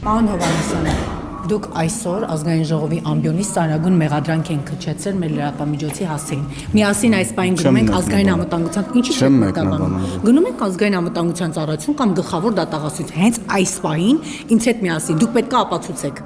Պարոն Հովհաննիսյան, դուք այսօր ազգային ժողովի ամբիոնից ծանրագույն մեղադրանք են քչեցել մեր լրատվամիջոցի հասցեին։ Միասին այս պահին գնում ենք ազգային անվտանգության, ինչի՞ չեք մեկնաբանում։ Գնում ենք ազգային անվտանգության ծառայություն կամ գլխավոր դատախազություն։ Հենց այս պահին ինձ հետ միասին դուք պետք է ապացուցեք։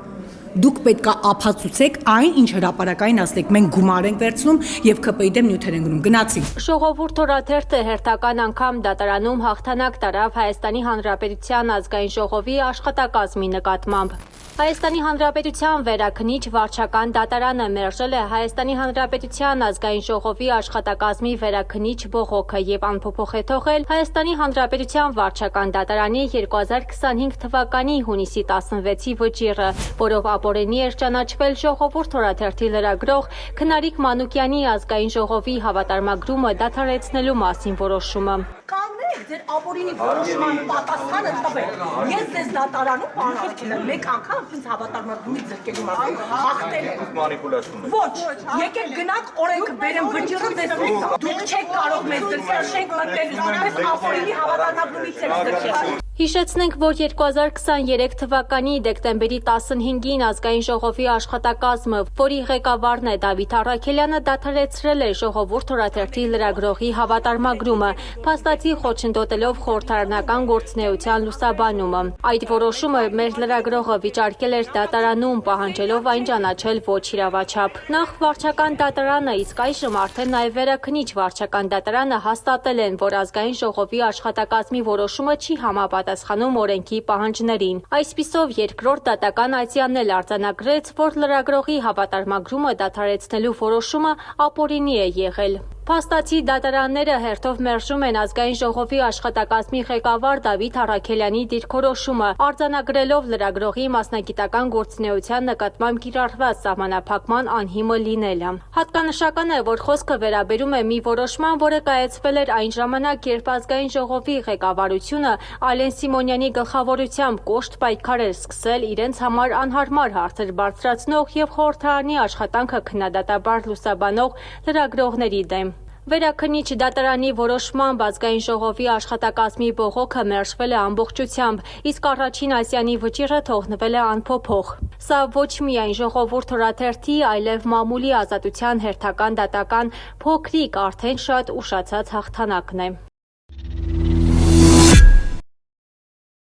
Դուք պետք է ապացուցեք այն, ինչ հրապարակային ասեք, մենք գումար ենք վերցնում եւ ԿՊ-ի դեմ նյութեր են գնում։ Գնացինք։ Ժողովուրդ օրաթերթը հերթական անգամ դատարանում հաղթանակ տարավ Հայաստանի Հանրապետության ազգային ժողովի աշխատակազմի նկատմամբ։ Հայաստանի Հանրապետության վերաքննիչ վարչական դատարանը մերժել է Հայաստանի Հանրապետության ազգային ժողովի աշխատակազմի վերաքննիչ բողոքը եւ անփոփոխ է թողել Հայաստանի Հանրապետության վարչական դատարանի 2025 թվականի հունիսի 16-ի վճիռը, որով ապօրինի էր ճանաչվել Ժողովուրդ օրաթերթի լրագրող Քնարիկ Մանուկյանի ազգային ժողովի հավատարմագրումը դադարեցնելու մասին որոշումը։ Կանգնեք ձեր ապօրինի որոշման պատասխանը տվեք։ Ես ձեզ դատարանում անհետ չեմ, մեկ անգամ ինձ հավատարմագրումից զրկելու մասին հաղթել եմ։ Մանիպուլացիա։ Ոչ, եկեք գնանք օրենքը բերեմ վճիռը ձեզ մոտ։ Դուք չեք կարող մեզ զրկել, շենք մտնել, որպես ապօրինի հավատարմագրումից եք զրկել։ Հիշեցնենք, որ 2023 թվականի դեկտեմբերի 15-ին ազգային ժողովի աշխատակազմը, որի ղեկավարն է Դավիթ Առաքելյանը, դադարեցրել է Ժողովուրդ օրաթերթի լրագրողի հավատարմագրումը, փաստացի խոչընդոտելով խորհրդարանական գործունեության լուսաբանումը։ Այդ որոշումը մեր լրագրողը վիճարկել էր դատարանում, պահանջելով այն ճանաչել ոչ իրավաչափ։ Նախ վարչական դատարանը, իսկ այժմ արդեն նաև վերաքննիչ վարչական դատարանը հաստատել են, որ ազգային ժողովի աշխատակազմի որոշումը չի համապատասխանում օրենքի պահանջներին։ Այսպիսով երկրորդ դատական ատյանն էլ արձանագրեց, որ լրագրողի հավատարմագրումը դադարեցնելու որոշումը ապօրինի է եղել։ Փաստացի դատարանները հերթով մերժում են ազգային ժողովի աշխատակազմի ղեկավար Դավիթ Առաքելյանի դիրքորոշումը, արձանագրելով լրագրողի մասնագիտական գործունեության նկատմամբ կիրառված սահմանափակման անհիմը լինելը։ Հատկանշական է, որ խոսքը վերաբերում է մի որոշման, որը կայացվել էր այն ժամանակ, երբ ազգային ժողովի ղեկավարությունը Ալեն Սիմոնյանի գլխավորությամբ կոշտ պայքար էր սկսել իրենց համար անհարմար հարցեր բարձրացնող եւ խորհրդարանի աշխատանքը քննադատաբար լուսաբանող լրագրողների դեմ։ Վերաքննիչ դատարանի որոշմամբ ազգային ժողովի աշխատակազմի բողոքը մերժվել է ամբողջությամբ, իսկ առաջին ատյանի վճիռը թողնվել է անփոփոխ։ Սա ոչ միայն Ժողովուրդ օրաթերթի, այլև մամուլի ազատության հերթական դատական փոքրիկ, արդեն շատ ուշացած հաղթանակն է։